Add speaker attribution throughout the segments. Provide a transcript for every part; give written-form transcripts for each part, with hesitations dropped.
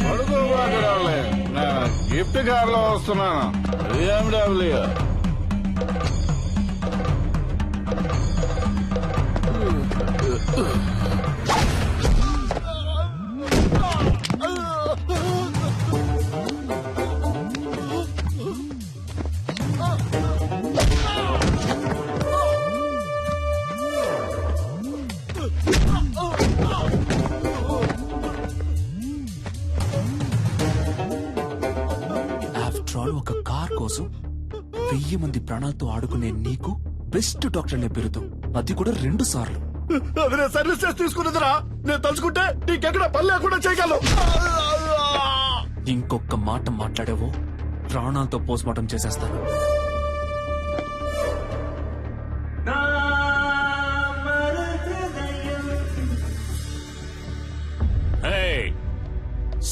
Speaker 1: పడుకోబాకరాలే, నేను గిఫ్ట్ కార్లో వస్తున్నాను. BMW.
Speaker 2: ఒక కార్ కోసం 1000 మంది ప్రాణాలతో ఆడుకునే నీకు బెస్ట్ డాక్టర్ అనే బిరుదు, అది కూడా 2 సార్లు.
Speaker 3: అది నేను సర్వీస్ చేసి తీసుకున్నదిరా. నేను తలుచుకుంటే నీకెక్కడ పని లేకుండా చేయగలను.
Speaker 2: ఇంకొక మాట మాట్లాడావో ప్రాణాలతో పోస్ట్ మార్టం చేసేస్తాను.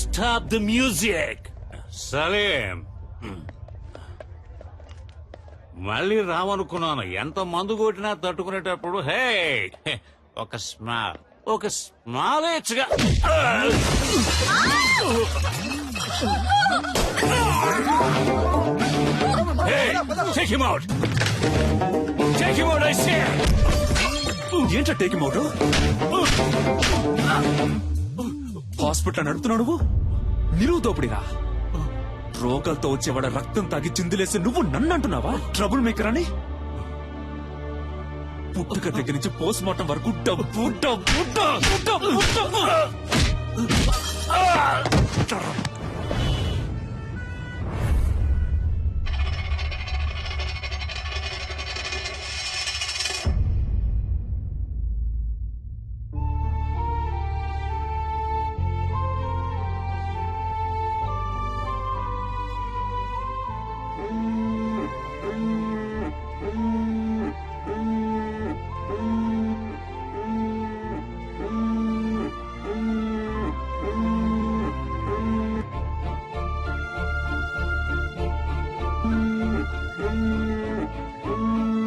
Speaker 4: Stop the music, Salim. మళ్ళీ రావనుకున్నాను. ఎంత మందు కొట్టినా తట్టుకునేటప్పుడు హే ఒక స్మాల్ ఇచ్చగా
Speaker 2: ఏంటో టేక్ అవుట్? హాస్పిటల్ నడుపుతున్నావు నువ్వు? నిలువు దోపిడిరా. రోగాలతో వచ్చేవాడ రక్తం తాగి చిందులేసి నువ్వు నన్ను అంటున్నావా ట్రబుల్ మేకర్ అని? పుట్టుక దగ్గర నుంచి పోస్ట్ మార్టం వరకు డబ్బు డబ్బు డబ్బు డబ్బు డబ్బు.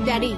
Speaker 5: డాడీ,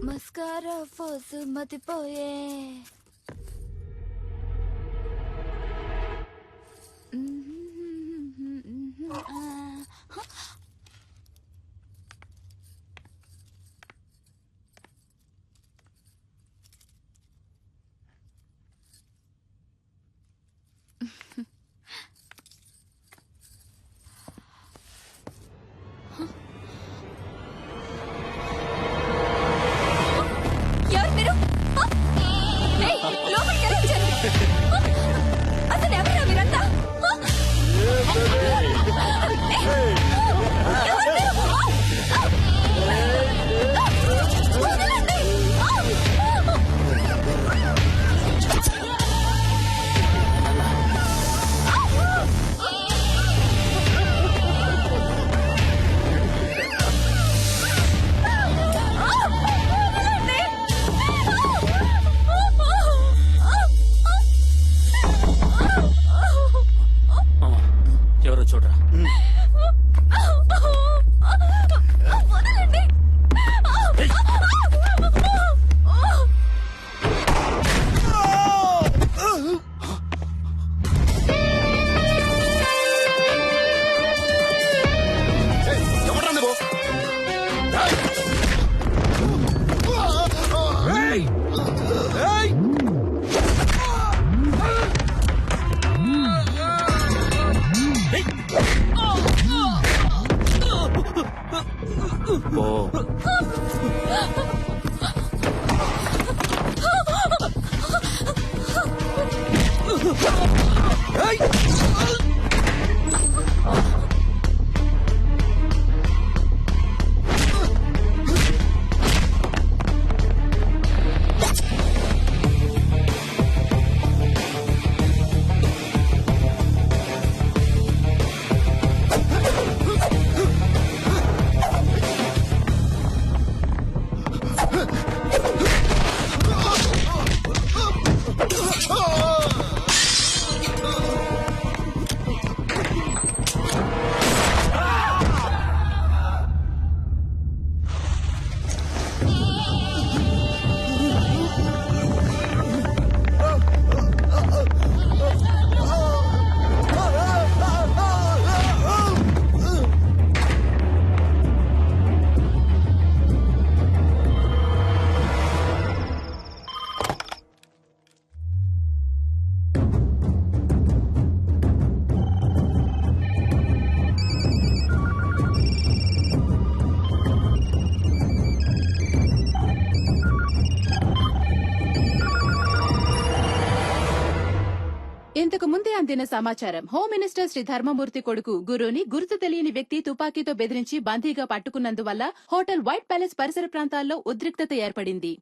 Speaker 5: మస్కారా ఫోసు మతిపోయే. అసలు ఎవరు మీరంతా?
Speaker 2: పో.
Speaker 6: ఇంతకు ముందే అందిన సమాచారం. హోమ్ మినిస్టర్ శ్రీ ధర్మమూర్తి కొడుకు గురుని గుర్తు తెలియని వ్యక్తి తుపాకీతో బెదిరించి బందీగా పట్టుకున్నందువల్ల హోటల్ వైట్ ప్యాలెస్ పరిసర ప్రాంతాల్లో ఉద్రిక్తత ఏర్పడింది.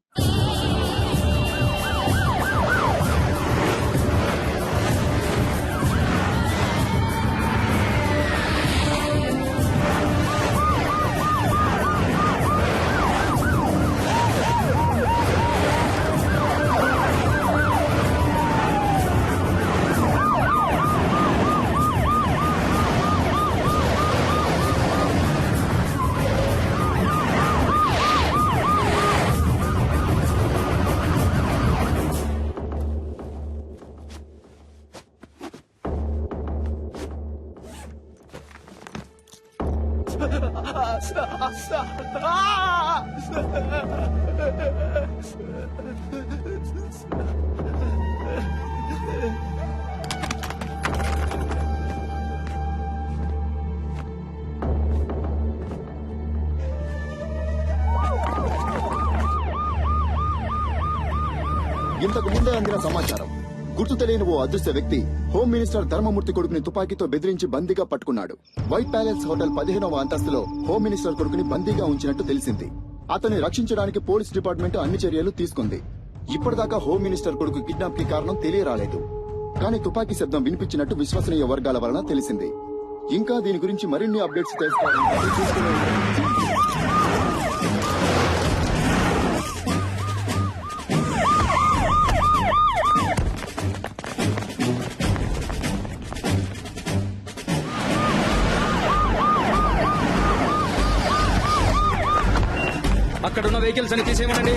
Speaker 3: ఇంతకు ముందే అందిన సమాచారం. గుర్తు తెలియని ఓ అదృశ్య వ్యక్తి హోమ్ మినిస్టర్ ధర్మమూర్తి కొడుకుని తుపాకీతో బెదిరించి బందీగా పట్టుకున్నాడు. వైట్ ప్యాలెస్ హోటల్ 15వ అంతస్తులో హోమ్ మినిస్టర్ కొడుకుని బందీగా ఉంచినట్టు తెలిసింది. అతన్ని రక్షించడానికి పోలీస్ డిపార్ట్మెంట్ అన్ని చర్యలు తీసుకుంది. ఇప్పటిదాకా హోమ్ మినిస్టర్ కొడుకు కిడ్నాప్ కి కారణం తెలియరాలేదు. కానీ తుపాకీ శబ్దం వినిపించినట్టు విశ్వసనీయ వర్గాల వలన తెలిసింది. ఇంకా దీని గురించి మరిన్ని అప్డేట్స్ తెలుసుకోవాలంటే చూస్తూనే ఉండండి.
Speaker 2: అక్కడున్న వెహికల్స్ అని తీసేయమనండి.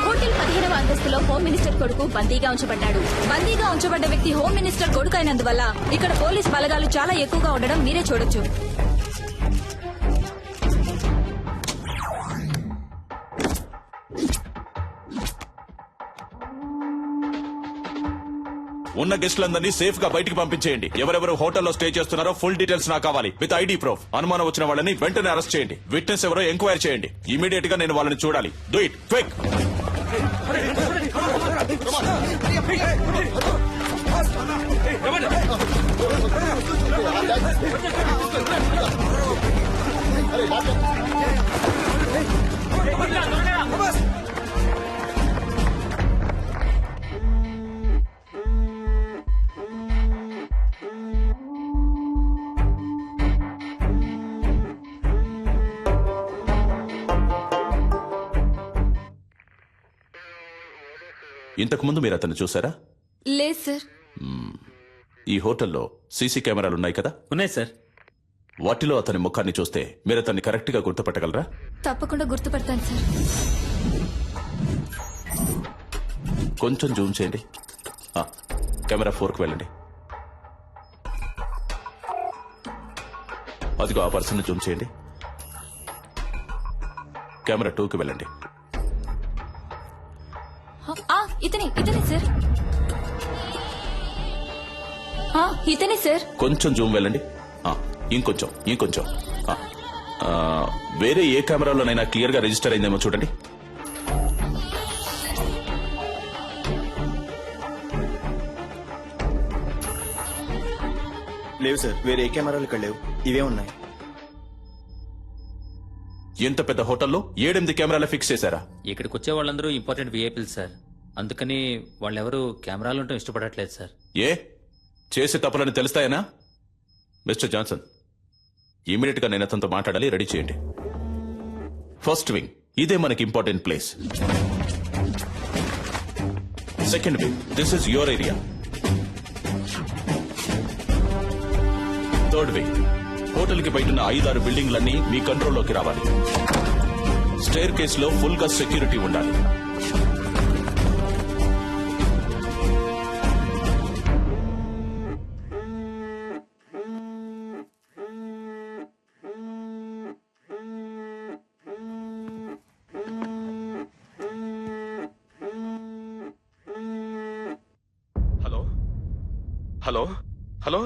Speaker 5: హోటల్ 15వ అంతస్తులో హోమ్ మినిస్టర్ కొడుకు బందీగా ఉంచబడ్డాడు. బందీగా ఉంచబడ్డ వ్యక్తి హోమ్ మినిస్టర్ కొడుకు అయినందువల్ల ఇక్కడ పోలీస్ బలగాలు చాలా ఎక్కువగా ఉండడం మీరే చూడొచ్చు.
Speaker 7: ఉన్న గెస్టులందరినీ సేఫ్ గా బయటికి పంపించేయండి. ఎవరెవరు హోటల్లో స్టే చేస్తున్నారో ఫుల్ డీటెయిల్స్ నాకు కావాలి విత్ ఐడి ప్రూఫ్. అనుమానం వచ్చిన వాళ్ళని వెంటనే అరెస్ట్ చేయండి. విట్నెస్ ఎవరో ఎంక్వైరీ చేయండి. ఇమీడియట్ గా నేను వాళ్ళని చూడాలి. Do it quick. ఇంతకు ముందు మీరు అతన్ని చూసారా?
Speaker 5: లేదు సార్.
Speaker 7: ఈ హోటల్లో సీసీ కెమెరాలున్నాయి కదా?
Speaker 2: ఉన్నాయి సార్.
Speaker 7: వాటిలో అతని ముఖాన్ని చూస్తే మీరు అతన్ని కరెక్ట్ గా గుర్తుపట్టగలరా?
Speaker 5: తప్పకుండా గుర్తుపడతాను సార్.
Speaker 7: కొంచెం జూమ్ చేయండి. కెమెరా 4కి వెళ్ళండి. అదిగో ఆ పర్సన్ జూమ్ చేయండి. కెమెరా 2కి వెళ్ళండి.
Speaker 5: ఇతనే సార్. ఇతనే సార్.
Speaker 7: కొంచెం జూమ్ వెళ్ళండి. ఇంకొంచెం. వేరే ఏ కెమెరాలోనైనా క్లియర్ గా రిజిస్టర్ అయిందేమో చూడండి.
Speaker 8: లేవు సార్, వేరే ఏ కెమెరాలు ఇక్కడ లేవు, ఇవే ఉన్నాయి.
Speaker 7: ఎంత పెద్ద హోటల్లో 7-8 కెమెరాలు ఫిక్స్ చేశారా?
Speaker 9: ఇక్కడికి వచ్చే వాళ్ళందరూ ఇంపార్టెంట్ విఐపీలు సార్. అందుకని వాళ్ళెవరూ కెమెరాలు ఉండటం ఇష్టపడట్లేదు సార్.
Speaker 7: ఏ చేసే తప్పులని తెలుస్తాయనా? మిస్టర్ జాన్సన్, ఇమీడియట్ గా నేను అతనితో మాట్లాడాలి, రెడీ చేయండి. ఫస్ట్ వింగ్, ఇదే మనకి important place. Second wing, this is your area. Third wing, hotel కి బయట 5-6 బిల్డింగ్లన్నీ మీ కంట్రోల్లోకి రావాలి. స్టేర్ కేస్ లో ఫుల్ గా సెక్యూరిటీ ఉండాలి.
Speaker 10: హలో హలో హలో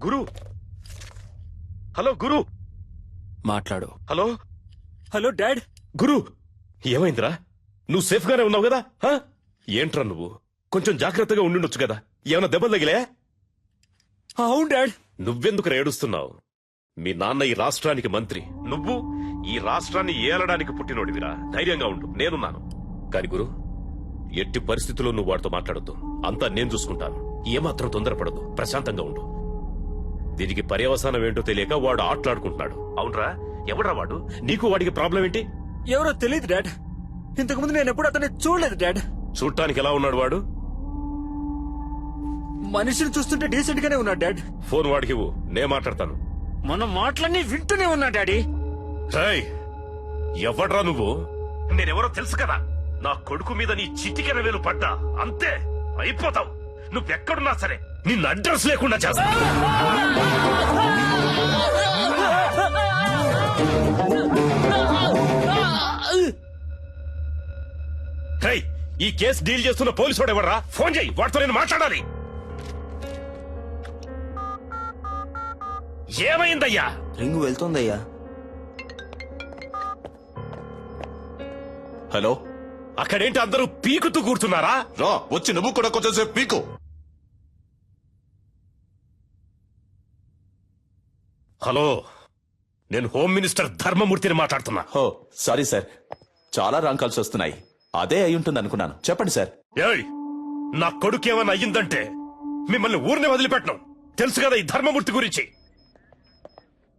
Speaker 10: గురు, హలో గురు,
Speaker 2: మాట్లాడు.
Speaker 10: Hello
Speaker 2: hello dad.
Speaker 10: గురు, ఏమైందిరా? నువ్వు సేఫ్ గానే ఉన్నావు కదా? ఏంట్రా నువ్వు? కొంచెం జాగ్రత్తగా ఉండుండొచ్చు కదా. ఏమైనా దెబ్బలు తగిలే?
Speaker 2: అవును డాడ్.
Speaker 10: నువ్వెందుకు ఏడుస్తున్నావు? మీ నాన్న ఈ రాష్ట్రానికి మంత్రి, నువ్వు ఈ రాష్ట్రాన్ని ఏలడానికి పుట్టినోడివిరా. ధైర్యంగా ఉండు, నేనున్నాను. కాని గురు, ఎట్టి పరిస్థితుల్లో నువ్వు వాడితో మాట్లాడొద్దు. అంతా నేను చూసుకుంటాను. ఏమాత్రం తొందరపడదు, ప్రశాంతంగా ఉండు. దీనికి పర్యవసానం ఏంటో తెలియక వాడు ఆటలాడుకుంటున్నాడు. అవునరా? ఎవడ్రా వాడు? నీకు వాడికి ప్రాబ్లం ఏంటి?
Speaker 2: ఎవరో తెలియదు డాడ్. ఇంతకు ముందు నేను ఎప్పుడు అతన్ని చూడలేదు డాడ్.
Speaker 10: చూడటానికి ఎలా ఉన్నాడు వాడు?
Speaker 2: మనిషిని చూస్తుంటే డీసెంట్ గానే ఉన్నాడు డాడ్.
Speaker 10: ఫోన్ వాడికి ఇవ్వు, నే మాట్లాడతాను.
Speaker 2: మన మాటలన్నీ వింటూనే ఉన్నా డాడీ.
Speaker 10: రేయ్, ఎవడ్రా నువ్వు? నేనెవరో తెలుసు కదా. నా కొడుకు మీద నీ చిటికెన వేలు పడ్డా అంతే, అయిపోతావు. నువ్వెక్కడున్నా సరే నిన్ను అడ్రస్ లేకుండా చేస్తా. రేయ్, ఈ కేసు డీల్ చేస్తున్న పోలీసు వాడు ఎవర్రా? ఫోన్ చేయి, వాడితో నేను మాట్లాడాలి. ఏమైందయ్యా?
Speaker 8: రింగు వెళ్తోందయ్యా.
Speaker 7: హలో,
Speaker 10: అక్కడేంటి అందరూ పీకుతూ కూర్చున్నారా?
Speaker 7: రా, వచ్చి నువ్వు కూడా కొంచెం సేపు పీకు.
Speaker 10: హలో, నేను హోమ్ మినిస్టర్ ధర్మమూర్తిని మాట్లాడుతున్నా.
Speaker 7: హో, సారీ సార్, చాలా రాంగ్ కాల్స్ వస్తున్నాయి. అదే అయి ఉంటుంది అనుకున్నాను. చెప్పండి సార్.
Speaker 10: ఏయ్, నా కొడుకు ఏమైనా అయ్యిందంటే మిమ్మల్ని ఊరిని వదిలిపెట్టను. తెలుసు కదా ఈ ధర్మమూర్తి గురించి.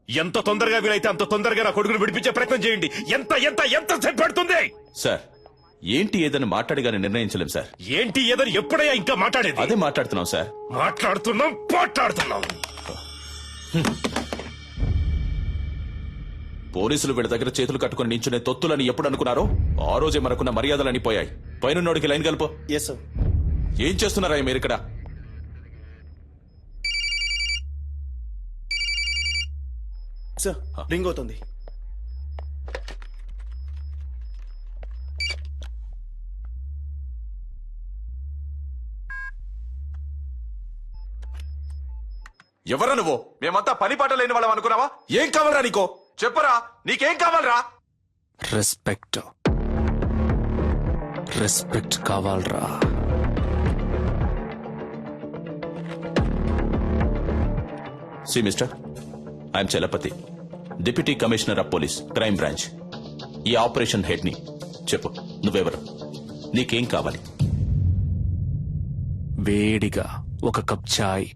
Speaker 10: ఎంత తొందరగా వీలైతే అంత తొందరగా నా కొడుకును విడిపించే ప్రయత్నం చేయండి. ఎంత ఎంత ఎంత సేపు పడుతుంది?
Speaker 7: సార్, ఏంటి ఏదని మాట్లాడిగానే నిర్ణయించలేం సార్.
Speaker 10: ఏంటి ఏదని ఎప్పుడయ్యా ఇంకా మాట్లాడేది?
Speaker 7: అదే మాట్లాడుతున్నాం సార్.
Speaker 10: మాట్లాడుతున్నాం.
Speaker 7: పోలీసులు వీడి దగ్గర చేతులు కట్టుకుని నించునే తొత్తులని ఎప్పుడు అనుకున్నారో ఆ రోజే మనకున్న మర్యాదలని పోయాయి. పైనున్నోడికి లైన్ కలుపు.
Speaker 8: Yes sir.
Speaker 7: ఏం చేస్తున్నారా మీరు ఇక్కడ?
Speaker 8: సార్, రింగ్ అవుతుంది.
Speaker 7: ఎవరా నువ్వు? మేమంతా పని పాట లేని వాళ్ళం అనుకున్నావా? ఏం కావాలరా నీకో? చెప్పరా, నీకేం కావాలరా?
Speaker 2: రెస్పెక్ట్ రెస్పెక్ట్ కావాలరా.
Speaker 7: See mister, I'm Chalapathi, deputy commissioner of police, crime branch. ఈ ఆపరేషన్ హెడ్ ని. చెప్పు, నువ్వెవరు? నీకేం కావాలి?
Speaker 2: వేడిగా ఒక కప్ చాయ్